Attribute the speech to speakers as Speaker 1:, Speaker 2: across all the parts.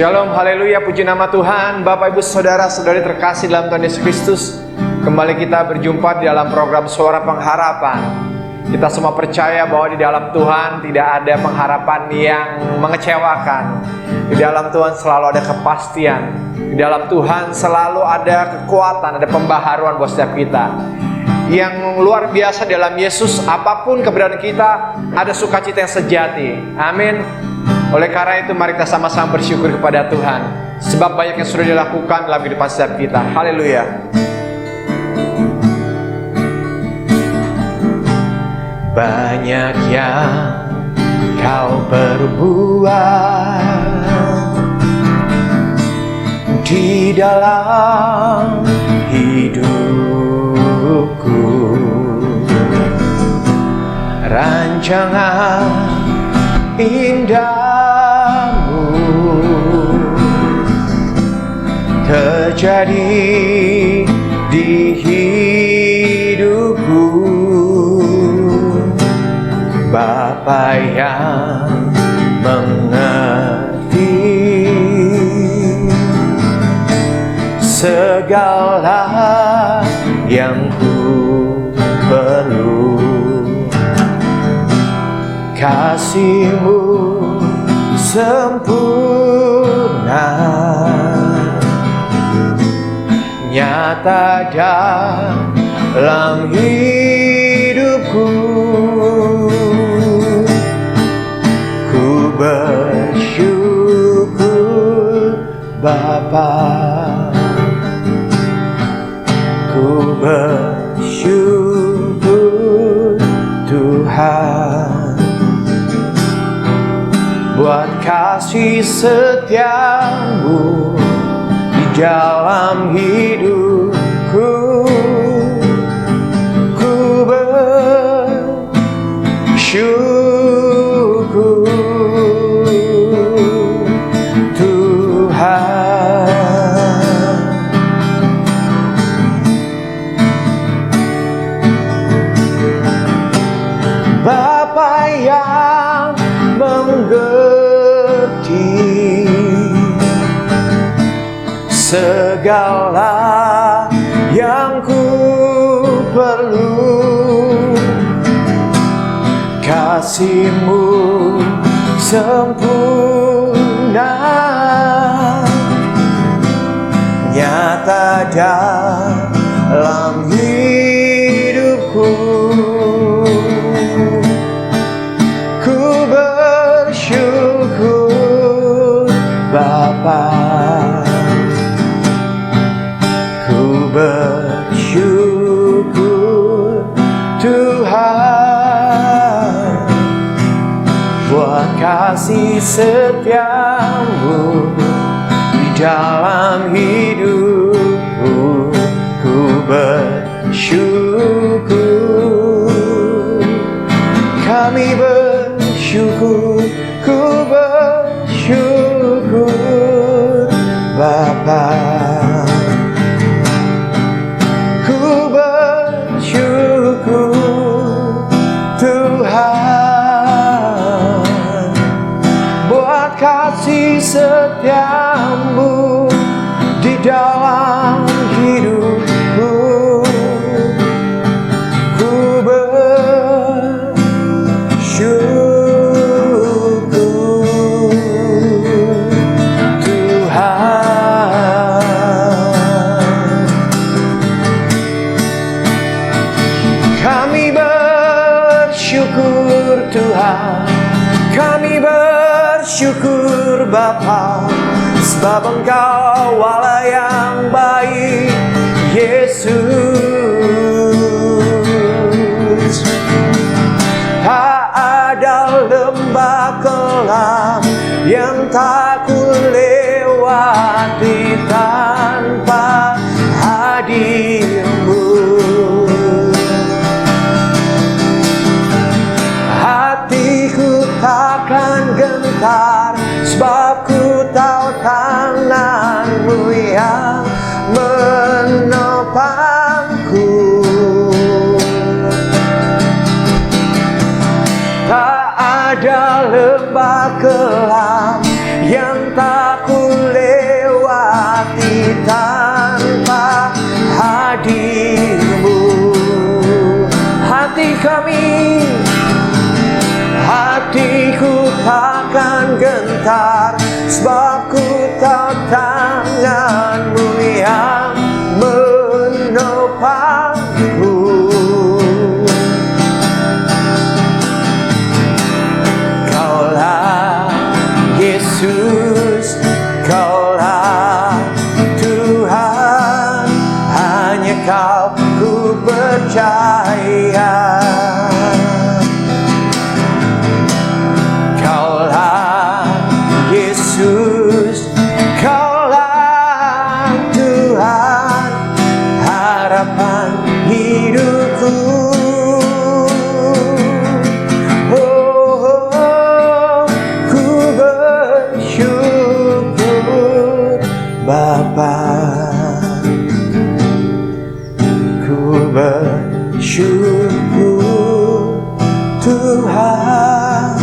Speaker 1: Shalom, haleluya, puji nama Tuhan. Bapak, Ibu, Saudara-saudari terkasih dalam Tuhan Yesus Kristus, kembali kita berjumpa di dalam program Suara Pengharapan. Kita semua percaya bahwa di dalam Tuhan tidak ada pengharapan yang mengecewakan. Di dalam Tuhan selalu ada kepastian. Di dalam Tuhan selalu ada kekuatan, ada pembaharuan buat setiap kita. Yang luar biasa dalam Yesus, apapun keberadaan kita, ada sukacita yang sejati. Amin. Oleh karena itu mari kita sama-sama bersyukur kepada Tuhan, sebab banyak yang sudah dilakukan dalam kehidupan setiap kita. Haleluya. Banyak yang kau perbuat di dalam hidupku, rancangan indahmu terjadi di hidupku. Bapa yang mengerti segala yang ku perlu, kasih-Mu sempurna, nyata dalam hidupku. Ku bersyukur Bapa, ku bersyukur Tuhan, buat kasih setiamu di dalam hidupku. Ku bersyukur Tuhan. Bapa yang mengerti segala yang ku perlu, kasih-Mu sempurna, nyata dalam hidupku. Ku bersyukur Bapa, ku bersyukur Tuhan, buat kasih setiamu di dalam hidupku. Ku bersyukur, kami bersyukur, ku bersyukur Bapa, ku bersyukur Tuhan, buat kasih setiamu di dalam hidupku. Ku bersyukur Tuhan. Kami bersyukur Tuhan, kami bersyukur Bapa, sebab Engkau Allah yang baik, Yesus. Tak ada lembah kelam yang tak ku lewati tanpa hadir-Mu. Hatiku takkan gentar, sebab ku tahu tangan-Mu yang menopangku. Tak ada lembah kelam yang tak ku lewati tanpa hadir-Mu. Hatiku takkan gentar, sebab ku tahu tangan-Mu yang menopangku. Kaulah Yesus, Kaulah Tuhan, hanya Kau ku percaya. Kaulah Yesus, Kaulah Tuhan, harapan hidupku. Oh, ku bersyukur Bapa, ku bersyukur Tuhan,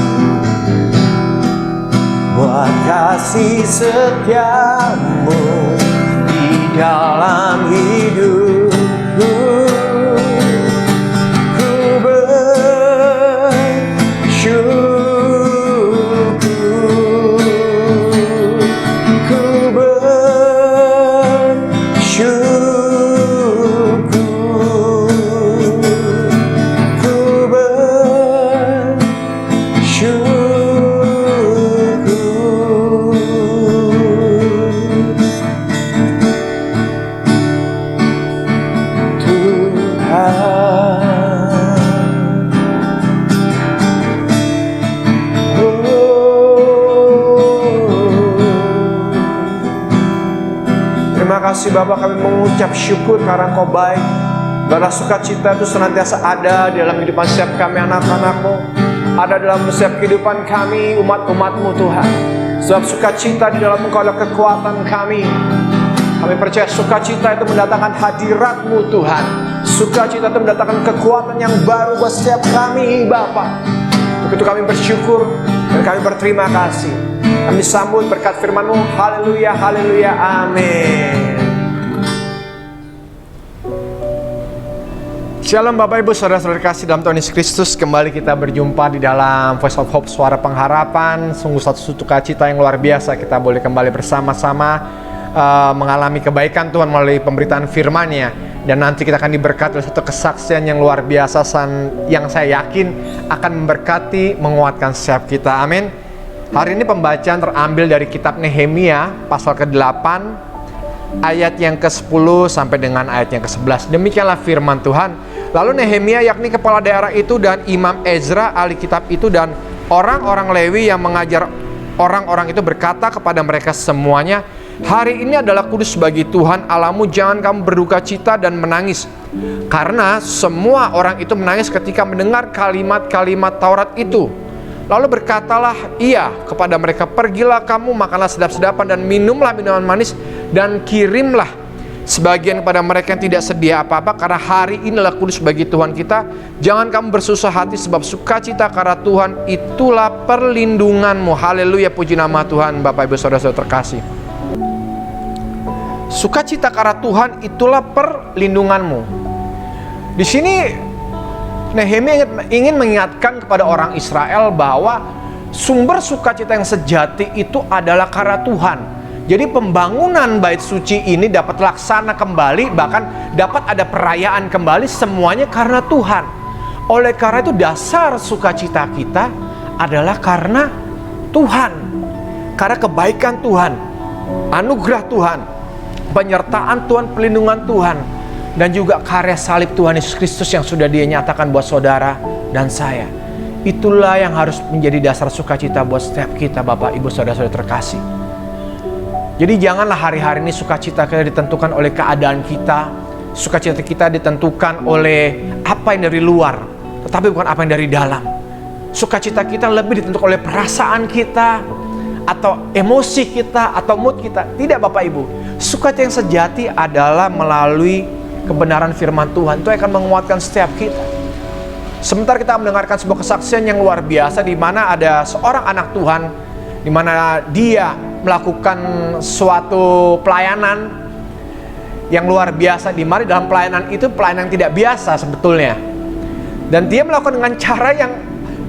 Speaker 1: buat kasih setia-Mu di dalam hidupku. Ku bersyukur, ku bersyukur, ku bersyukur. Terima kasih Bapa, kami mengucap syukur karena Kau baik. Karena sukacita itu senantiasa ada dalam kehidupan setiap kami anak-anak-Mu, ada dalam setiap kehidupan kami umat-umat-Mu Tuhan. Sebab sukacita di dalam Engkau adalah kekuatan kami. Kami percaya sukacita itu mendatangkan hadirat-Mu Tuhan. Sukacita itu mendatangkan kekuatan yang baru buat setiap kami Bapa. Untuk itu kami bersyukur dan kami berterima kasih. Kami sambut berkat firman-Mu. Haleluya, haleluya, amin. Shalom Bapak Ibu Saudara-saudara kasih dalam Tuhan Yesus Kristus. Kembali kita berjumpa di dalam Voice of Hope, suara pengharapan. Sungguh satu sukacita yang luar biasa kita boleh kembali bersama-sama mengalami kebaikan Tuhan melalui pemberitaan firman-Nya. Dan nanti kita akan diberkati oleh satu kesaksian yang luar biasa yang saya yakin akan memberkati, menguatkan setiap kita. Amin. Hari ini pembacaan terambil dari kitab Nehemia pasal ke-8 ayat yang ke-10 sampai dengan ayat yang ke-11. Demikianlah firman Tuhan. Lalu Nehemia, yakni kepala daerah itu, dan Imam Ezra ahli kitab itu, dan orang-orang Lewi yang mengajar orang-orang itu berkata kepada mereka semuanya, hari ini adalah kudus bagi Tuhan Allahmu, jangan kamu berduka cita dan menangis. Karena semua orang itu menangis ketika mendengar kalimat-kalimat Taurat itu. Lalu berkatalah ia kepada mereka, pergilah kamu, makanlah sedap-sedapan dan minumlah minuman manis, dan kirimlah sebagian kepada mereka yang tidak sedia apa-apa, karena hari ini adalah kudus bagi Tuhan kita. Jangan kamu bersusah hati, sebab sukacita karena Tuhan itulah perlindunganmu. Haleluya, puji nama Tuhan. Bapak Ibu Saudara-saudara terkasih, sukacita karena Tuhan itulah perlindunganmu. Di sini Nehemia ingin mengingatkan kepada orang Israel bahwa sumber sukacita yang sejati itu adalah karena Tuhan. Jadi pembangunan bait suci ini dapat laksana kembali, bahkan dapat ada perayaan kembali, semuanya karena Tuhan. Oleh karena itu dasar sukacita kita adalah karena Tuhan. Karena kebaikan Tuhan, anugerah Tuhan, penyertaan Tuhan, pelindungan Tuhan, dan juga karya salib Tuhan Yesus Kristus yang sudah Dia nyatakan buat saudara dan saya. Itulah yang harus menjadi dasar sukacita buat setiap kita, Bapak Ibu Saudara-saudara terkasih. Jadi janganlah hari-hari ini sukacita kita ditentukan oleh keadaan kita, sukacita kita ditentukan oleh apa yang dari luar, tetapi bukan apa yang dari dalam. Sukacita kita lebih ditentukan oleh perasaan kita, atau emosi kita, atau mood kita. Tidak Bapak Ibu, sukacita yang sejati adalah melalui kebenaran firman Tuhan. Itu akan menguatkan setiap kita. Sementara kita mendengarkan sebuah kesaksian yang luar biasa, di mana ada seorang anak Tuhan di mana dia melakukan suatu pelayanan yang luar biasa, di mana dalam pelayanan itu pelayanan yang tidak biasa sebetulnya. Dan dia melakukan dengan cara yang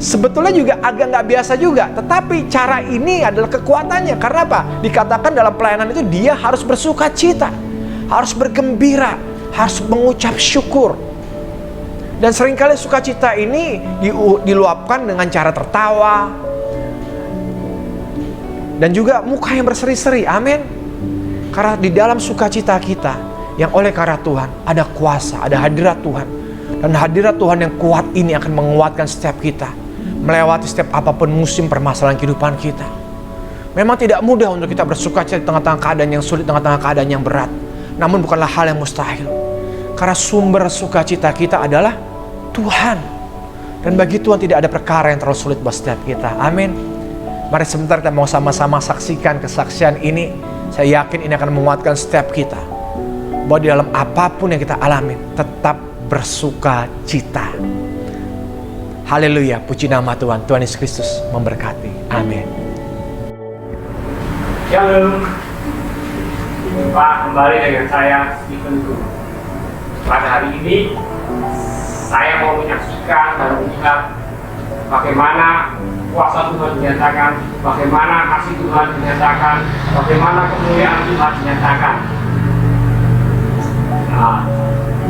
Speaker 1: sebetulnya juga agak nggak biasa juga. Tetapi cara ini adalah kekuatannya. Karena apa? Dikatakan dalam pelayanan itu dia harus bersuka cita, harus bergembira, harus mengucap syukur. Dan seringkali sukacita ini diluapkan dengan cara tertawa dan juga muka yang berseri-seri. Amin. Karena di dalam sukacita kita yang oleh karena Tuhan ada kuasa, ada hadirat Tuhan. Dan hadirat Tuhan yang kuat ini akan menguatkan setiap kita melewati setiap apapun musim permasalahan kehidupan kita. Memang tidak mudah untuk kita bersukacita di tengah-tengah keadaan yang sulit, tengah-tengah keadaan yang berat. Namun bukanlah hal yang mustahil. Karena sumber sukacita kita adalah Tuhan. Dan bagi Tuhan tidak ada perkara yang terlalu sulit buat setiap kita. Amin. Mari sebentar kita mau sama-sama saksikan kesaksian ini. Saya yakin ini akan menguatkan setiap kita, bahwa di dalam apapun yang kita alami tetap bersuka cita. Haleluya, puji nama Tuhan. Tuhan Yesus Kristus memberkati. Amin.
Speaker 2: Shalom. Jumpa kembali dengan saya Stephen Gu. Pada hari ini saya mau menyaksikan dan melihat bagaimana kuasa Tuhan dinyatakan, bagaimana kasih Tuhan dinyatakan, bagaimana kemuliaan Tuhan dinyatakan. Nah,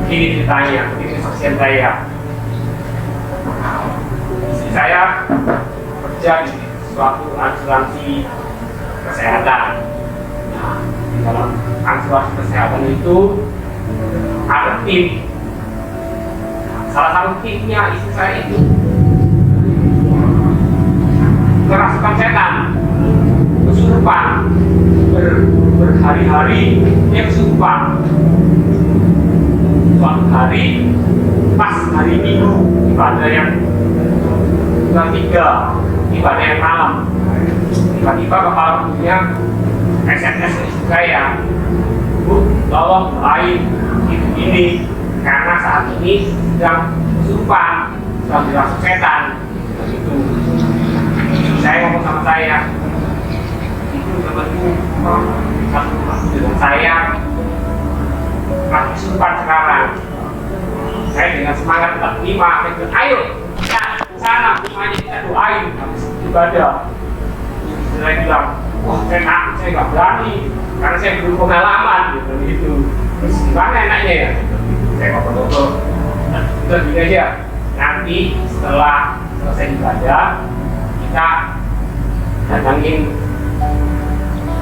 Speaker 2: ini ceritanya, ini kesaksian saya. Istri saya bekerja di suatu asuransi kesehatan. Nah, di dalam asuransi kesehatan itu ada tim. Salah satu timnya istri saya itu kerasukan setan, kesurupan, berhari-hari dia kesurupan. Suatu hari, pas hari Minggu, ibadah yang ketiga, ibadah yang malam, tiba-tiba kepala punya SMS istri saya, Bu, tolong doain ini karena saat ini sedang kesurupan, sedang dirasukan setan. Begitu. Saya ngomong sama saya, itu temanku satu dengan saya lagi kesurupan sekarang. Saya dengan semangat tetap terima, ayo kita ke sana, rumahnya kita doain habis ibadah. Saya bilang, wah saya nggak berani karena saya belum pengalaman gitu. Terus gimana enaknya ya? Saya ngobrol-ngobrol, udah gini aja. Nanti setelah selesai ibadah, kita datangin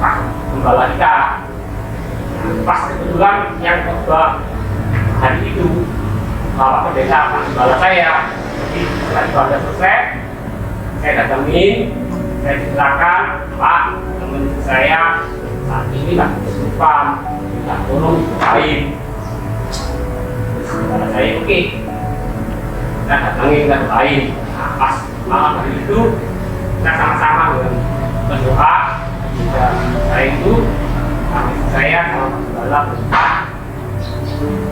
Speaker 2: Pak Gembala kita. Pas kebetulan yang khotbah hari itu Bapak Pendeta Pak Gembala saya. Jadi setelah ibadah selesai, saya datangin, saya ceritakan, Pak, teman saya saat ini lagi kesurupan, kita tolong doain. Kata saya oke, kita datangin dan doain. Nah, pas malam hari itu kita sama-sama berdoa. Saya itu, saya sama Gembala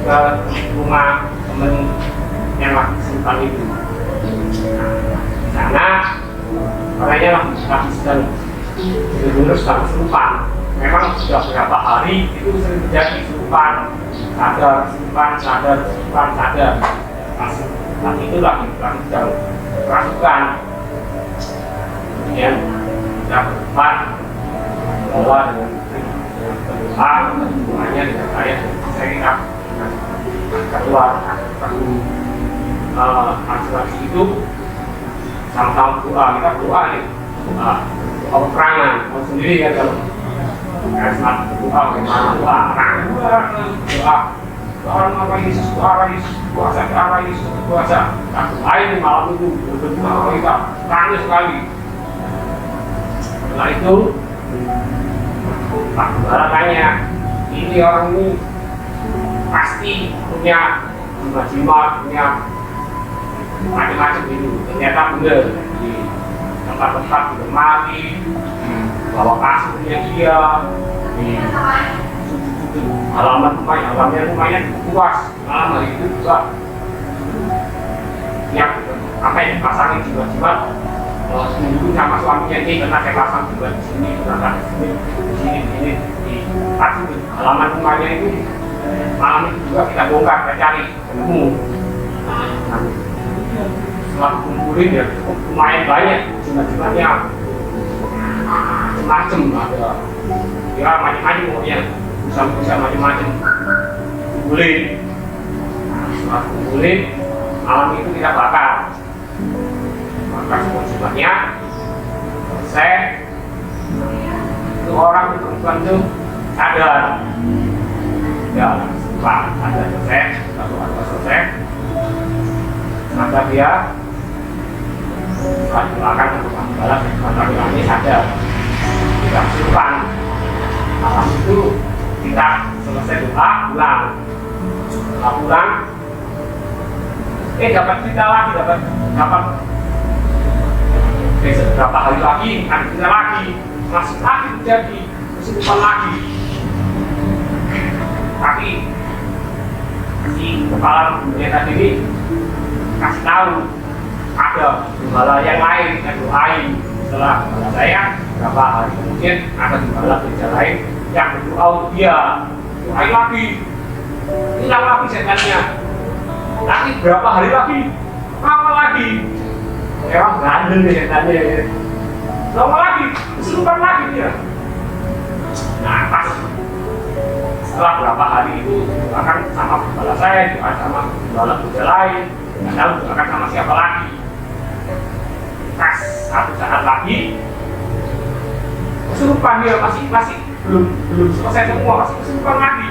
Speaker 2: ke rumah teman yang lagi kesurupan itu. Nah, di sana orangnya lagi sedang benar-benar sedang kesurupan. Memang sudah beberapa hari itu sering terjadi kesurupan, sadar. Saat itu lagi sedang kerasukan. Kemudian kita berdebat, bahwa dengan berdoa, semuanya dengan saya kita keluar asuransi itu sama-sama doa, kita berdoa nih, doa peperangan, mau sendiri ya kalau saat berdoa bagaimana doa nama Yesus, doa Yesus, kuasa Yesus, kuasa. Nah, doain malam itu berdoa kita tangis sekali. Setelah itu Pak Gembala tanya, ini orang ini pasti punya jimat, punya macam-macam itu. Ternyata benar di tempat-tempat di lemari, bawa kasurnya dia, di halaman rumahnya luas. Malam hari itu juga yang apa yang dipasangin jimat-jimat Seminggu sama suaminya ini karena saya pasang juga di sini, di sini, di halaman rumahnya itu. Malam itu juga kita bongkar, kita cari, ketemu. Nah, setelah kumpulin ya lumayan banyak, jumlah-jumlahnya macam ada, ya macam-macam pokoknya, bisa macam-macam. Kumpulin, setelah kumpulin, malam itu kita bakar semua jumlahnya. Selesai, itu orang itu perempuan itu sadar. Ya, Pak, ada selesai, lalu ada selesai. Maka dia silakan untuk balas, maka ini sadar. Kita simpan. Malam itu kita selesai doa, pulang. Setelah pulang, dapat cerita lagi, dapat besok berapa hari lagi, ada cerita lagi, masih lagi terjadi, kesurupan lagi. Tapi si kepala dunia tadi ini kasih tahu ada gembala yang lain yang doain setelah gembala saya berapa hari kemudian ada gembala gereja lain yang berdoa untuk dia, doain lagi, hilang lagi setannya. Nanti berapa hari lagi, lama lagi, emang gandeng nih setannya, lama lagi, kesurupan lagi dia. Nah pas setelah berapa hari itu akan sama gembala saya, juga sama gembala gereja lain, nggak tahu akan sama siapa lagi. Pas satu saat lagi kesurupan dia masih belum selesai semua, masih kesurupan lagi.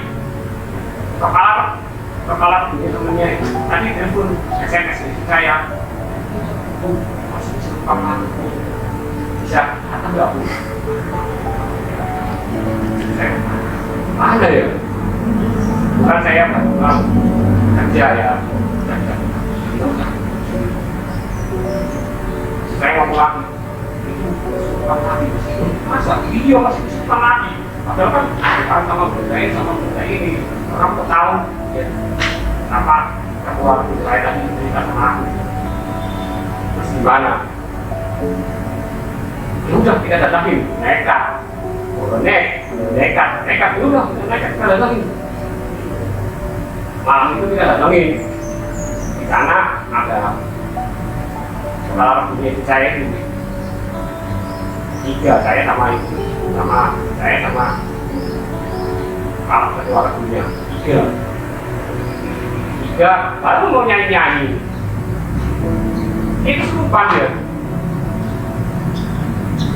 Speaker 2: Kepala punya temennya tadi telepon SMS dari saya, masih kesurupan lagi, bisa atau nggak Bu? Ada ya? Bukan saya pulang kerja ya. Saya ngomong lagi, itu kesurupan lagi. Masa iya masih kesurupan lagi? Padahal kan sama benda ini orang tahu ya, apa keluar saya tadi cerita sama aku. Terus gimana? Ya udah kita datangin, nekat. Nekat udah kita datangin. Malam itu kita datangin. Di sana ada kepala punya saya itu 3, saya sama kepala keluarga punya 3 baru mau nyanyi itu sumpah dia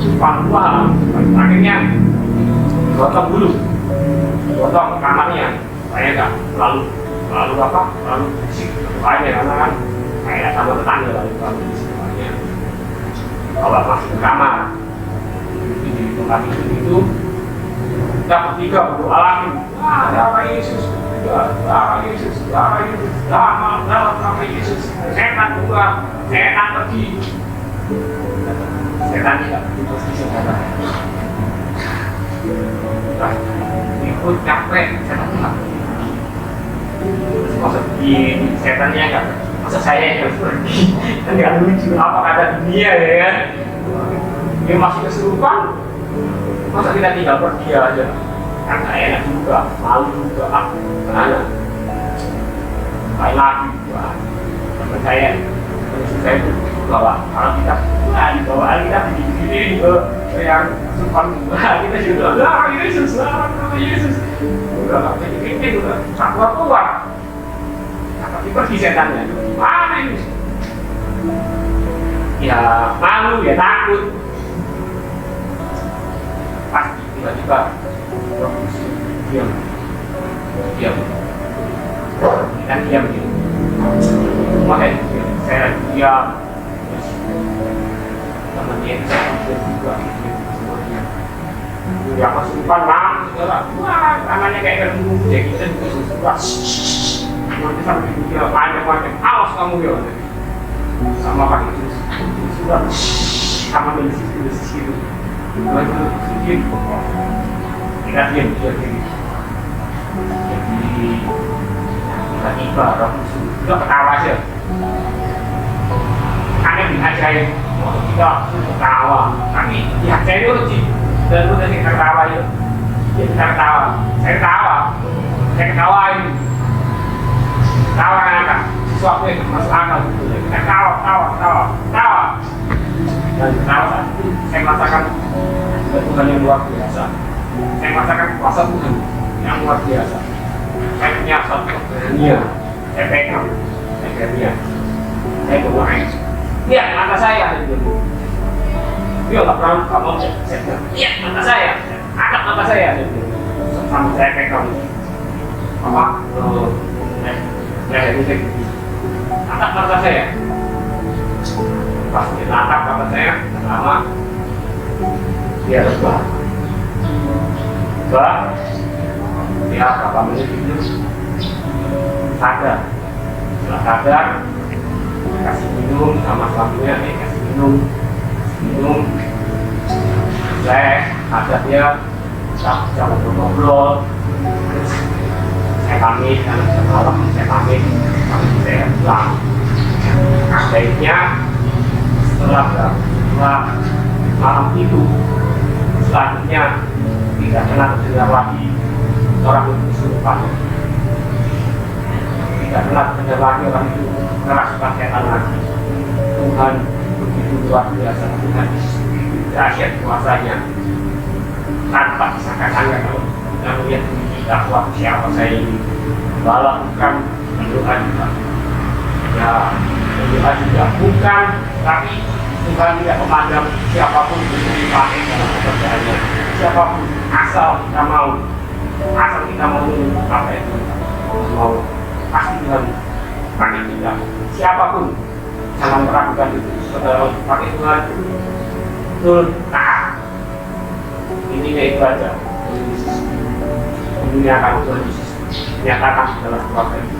Speaker 2: sumpah akhirnya gotong dulu, gotong ke kamarnya. Saya nggak lalu bisik banyak karena kan saya sama tetangga lalu bisik banyak. Bawa masuk ke kamar di tempat itu kita bertiga berdoa lagi. Darah Yesus, darah Yesus, darah Yesus. Setan keluar, setan pergi. Setan tidak pergi pasti saudara. Ikut capek, setan tidak. Masa begini, setannya nggak, masa saya yang harus pergi? Kan nggak lucu, apa kata dunia ya kan? Dia masih kesurupan, masa kita tinggal pergi aja? Kan nggak enak juga, malu juga, kemana? Lain lagi juga, teman saya itu bawa, kalau kita dibawa kita begini ke yang kesurupan, kita juga Yesus, Yesus. Udah nggak pengen udah keluar tapi pergi setannya gimana ini ya malu ya takut pasti tiba-tiba diam kita diam gitu makanya saya diam temennya saya juga semuanya ya kesurupan banget segala wah tangannya kayak kerembung ya kita juga kesurupan nanti sampai dikira panjang-panjang awas kamu ya sama Pak Yesus sudah sama desis itu lagi sedikit kita diam jadi tiba-tiba roh sudah ketawa aja aneh ajaib kita ketawa, tapi ya saya lucu dan udah kita ketawa ya, kita ketawa, saya ketawain, kan sesuatu yang masuk akal gitu, kita ketawa, dan ketawa saat itu saya merasakan Tuhan yang luar biasa, saya merasakan kuasa Tuhan yang luar biasa, saya punya satu keberanian, saya pegang, saya berdoa. Lihat mata saya, dia nggak pernah kamu saya lihat mata saya, angkat mata saya, sampai saya pegang apa leher itu, angkat mata saya, pas dia angkat mata saya, lama dia rebah, dia berapa menit itu sadar, setelah sadar kasih minum sama suaminya, kasih minum, saya ada dia bisa ngobrol, saya pamit karena sudah malam, saya pamit pulang. Akhirnya setelah malam itu selanjutnya tidak pernah terdengar lagi orang itu kesurupan, tidak pernah terdengar lagi orang itu kerasukan setan lagi. Tuhan begitu luar biasa, Tuhan dahsyat kuasanya tanpa disangka-sangka. Kalau kita melihat dakwah siapa saya ini, walau bukan berdoa juga, ya berdoa juga bukan, tapi Tuhan tidak memandang siapapun yang dipakai dalam pekerjaannya, siapapun asal kita mau apa itu mau, pasti Tuhan pakai kita. Siapapun jangan meragukan itu, saudara pakai Tuhan betul taat. Intinya itu aja. Menyatakan Tuhan Yesus menyatakan dalam keluarga itu.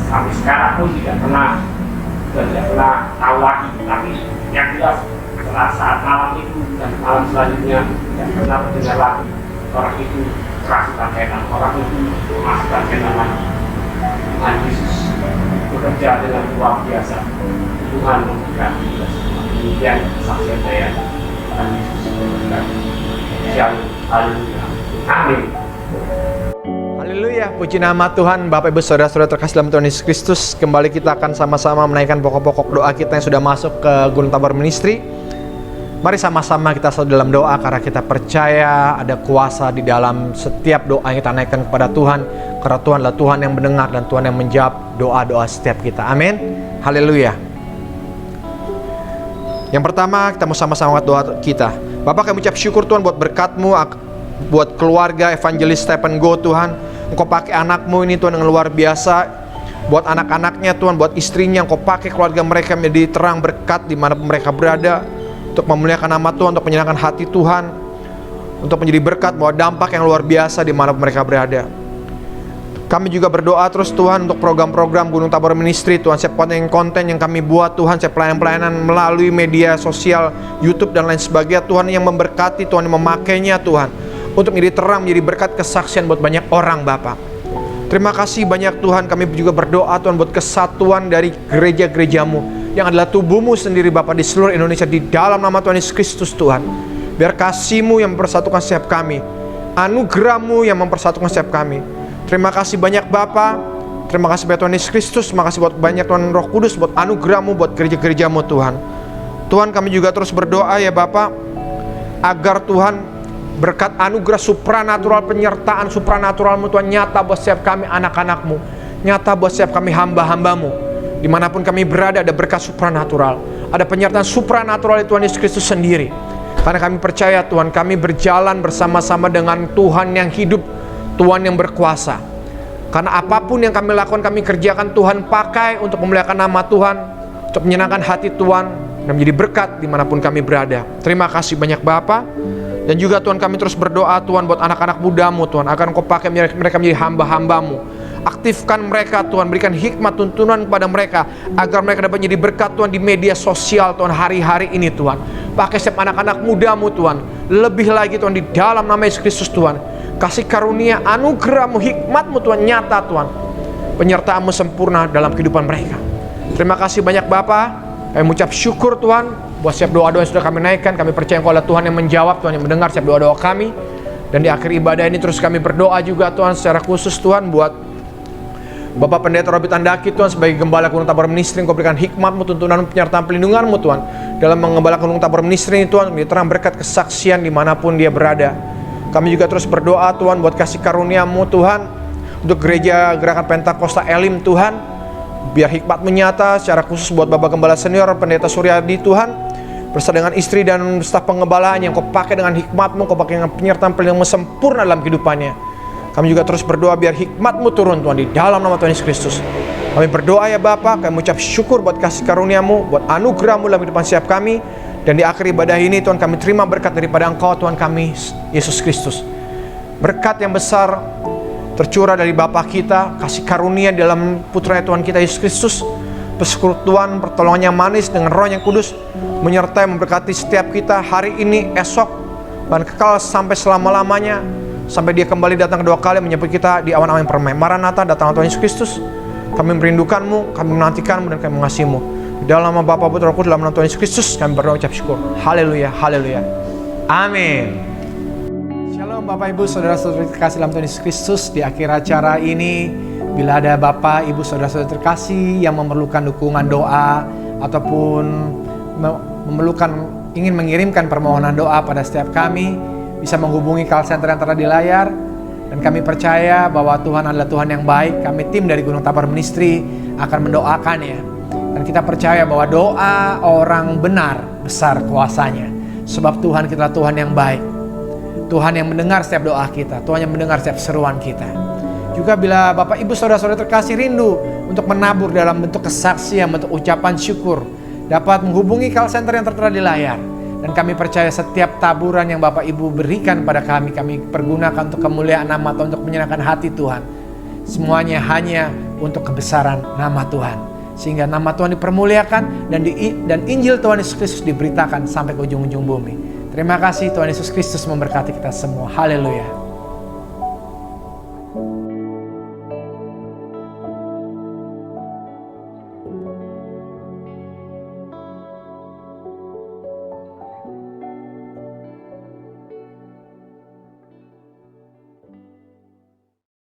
Speaker 2: Sampai sekarang pun tidak pernah tahu lagi, tapi yang jelas setelah saat malam itu dan malam selanjutnya tidak pernah mendengar lagi orang itu kerasukan setan, orang itu memasukkan setan lagi. Tuhan Yesus bekerja dengan luar biasa. Tuhan memberkati kita semua. Demikian kesaksian saya. Tuhan Yesus memberkati. Shalom. Haleluya. Amin.
Speaker 1: Haleluya, puji nama Tuhan. Bapak Ibu Saudara-saudara terkasih dalam Tuhan Yesus Kristus, kembali kita akan sama-sama menaikkan pokok-pokok doa kita yang sudah masuk ke Gunung Tabor Ministry. Mari sama-sama kita selalu dalam doa, karena kita percaya ada kuasa di dalam setiap doa yang kita naikkan kepada Tuhan. Karena Tuhan adalah Tuhan yang mendengar dan Tuhan yang menjawab doa-doa setiap kita. Amin. Haleluya. Yang pertama, kita mau sama-sama doa kita. Bapak, kami ucap syukur Tuhan buat berkat-Mu, buat keluarga Evangelis Stephen Go Tuhan. Engkau pakai anak-Mu ini Tuhan yang luar biasa. Buat anak-anaknya Tuhan, buat istrinya, Engkau pakai keluarga mereka menjadi terang berkat di mana mereka berada, untuk memuliakan nama Tuhan, untuk menyenangkan hati Tuhan, untuk menjadi berkat, bawa dampak yang luar biasa di mana mereka berada. Kami juga berdoa terus Tuhan untuk program-program Gunung Tabor Ministry Tuhan, setiap konten yang kami buat Tuhan, setiap pelayanan-pelayanan melalui media sosial, YouTube dan lain sebagainya Tuhan, yang memberkati Tuhan, yang memakainya Tuhan untuk menjadi terang, menjadi berkat kesaksian buat banyak orang Bapak. Terima kasih banyak Tuhan. Kami juga berdoa Tuhan buat kesatuan dari gereja-gereja-Mu yang adalah tubuh-Mu sendiri Bapak di seluruh Indonesia, di dalam nama Tuhan Yesus Kristus Tuhan. Biar kasih-Mu yang mempersatukan setiap kami, anugerah-Mu yang mempersatukan setiap kami. Terima kasih banyak Bapa. Terima kasih banyak Tuhan Yesus Kristus. Terima kasih buat banyak Tuhan Roh Kudus, buat anugerah-Mu, buat gereja-gereja-Mu Tuhan. Tuhan, kami juga terus berdoa ya Bapa, agar Tuhan berkat anugerah supranatural, penyertaan supranatural-Mu Tuhan nyata buat setiap kami anak-anak-Mu, nyata buat setiap kami hamba-hamba-Mu. Dimanapun kami berada ada berkat supranatural, ada penyertaan supranatural Tuhan Yesus Kristus sendiri. Karena kami percaya Tuhan, kami berjalan bersama-sama dengan Tuhan yang hidup, Tuhan yang berkuasa. Karena apapun yang kami lakukan, kami kerjakan Tuhan pakai untuk memuliakan nama Tuhan, untuk menyenangkan hati Tuhan, dan menjadi berkat dimanapun kami berada. Terima kasih banyak Bapa. Dan juga Tuhan, kami terus berdoa Tuhan buat anak-anak muda-Mu Tuhan, agar Engkau pakai mereka menjadi hamba-hamba-Mu. Aktifkan mereka Tuhan, berikan hikmat tuntunan kepada mereka, agar mereka dapat menjadi berkat Tuhan di media sosial Tuhan hari-hari ini Tuhan. Pakai setiap anak-anak muda-Mu Tuhan, lebih lagi Tuhan di dalam nama Yesus Kristus Tuhan. Kasih karunia anugerah-Mu, hikmat-Mu Tuhan nyata Tuhan, penyertaan-Mu sempurna dalam kehidupan mereka. Terima kasih banyak Bapa. Kami mengucap syukur Tuhan. buat setiap doa-doa yang sudah kami naikkan. Kami percaya Engkau adalah Tuhan yang menjawab, Tuhan yang mendengar setiap doa-doa kami. Dan di akhir ibadah ini terus kami berdoa juga Tuhan, secara khusus Tuhan buat Bapak Pendeta Robert Andaki Tuhan, sebagai Gembala Gunung Tabor Ministry. Engkau berikan hikmat-Mu, tuntunan, penyertaan, pelindungan-Mu Tuhan dalam mengembalakan Gunung Tabor Ministry ini Tuhan. Dia terang berkat kesaksian dimanapun dia berada. Kami juga terus berdoa Tuhan buat kasih karunia-Mu Tuhan untuk gereja Gerakan Pentakosta Elim Tuhan. Biar hikmat menyata secara khusus buat Bapak Gembala Senior Pendeta Suryadi Tuhan, bersama dengan istri dan staf pengembalaan yang Kau pakai dengan hikmat-Mu, Kau pakai dengan penyertaan pelindungan sempurna dalam kehidupannya. Kami juga terus berdoa biar hikmat-Mu turun Tuhan di dalam nama Tuhan Yesus Kristus. Kami berdoa ya Bapa, kami mengucap syukur buat kasih karunia-Mu, buat anugerah-Mu dalam kehidupan setiap kami. Dan di akhir ibadah ini Tuhan, kami terima berkat daripada Engkau Tuhan kami Yesus Kristus. Berkat yang besar tercurah dari Bapa kita, kasih karunia dalam putra Tuhan kita Yesus Kristus, persekutuan pertolongan yang manis dengan Roh yang kudus menyertai memberkati setiap kita hari ini, esok, dan kekal sampai selama-lamanya, sampai Dia kembali datang kedua kali menyebut kita di awan-awan yang permai. Maranatha, datang Tuhan Yesus Kristus. Kami merindukan-Mu, kami menantikan-Mu, dan kami mengasihi-Mu. Di dalam nama Bapa, Putra, Roh Kudus, dalam nama Tuhan Yesus Kristus kami berdoa ucap syukur. Haleluya, haleluya. Amin. Shalom Bapak Ibu Saudara-saudari terkasih dalam Tuhan Yesus Kristus. Di akhir acara ini, bila ada Bapak Ibu Saudara-saudari terkasih yang memerlukan dukungan doa ataupun ingin mengirimkan permohonan doa pada setiap kami, bisa menghubungi call center yang tertera di layar. Dan kami percaya bahwa Tuhan adalah Tuhan yang baik. Kami tim dari Gunung Tabor Ministry akan mendoakannya. Dan kita percaya bahwa doa orang benar besar kuasanya. Sebab Tuhan kita adalah Tuhan yang baik. Tuhan yang mendengar setiap doa kita, Tuhan yang mendengar setiap seruan kita. Juga bila Bapak Ibu Saudara-saudara terkasih rindu untuk menabur dalam bentuk kesaksian, bentuk ucapan syukur, dapat menghubungi call center yang tertera di layar. Dan kami percaya setiap taburan yang Bapak Ibu berikan pada kami pergunakan untuk kemuliaan nama Tuhan, untuk menyenangkan hati Tuhan. Semuanya hanya untuk kebesaran nama Tuhan, sehingga nama Tuhan dipermuliakan dan Injil Tuhan Yesus Kristus diberitakan sampai ke ujung-ujung bumi. Terima kasih, Tuhan Yesus Kristus memberkati kita semua. Haleluya.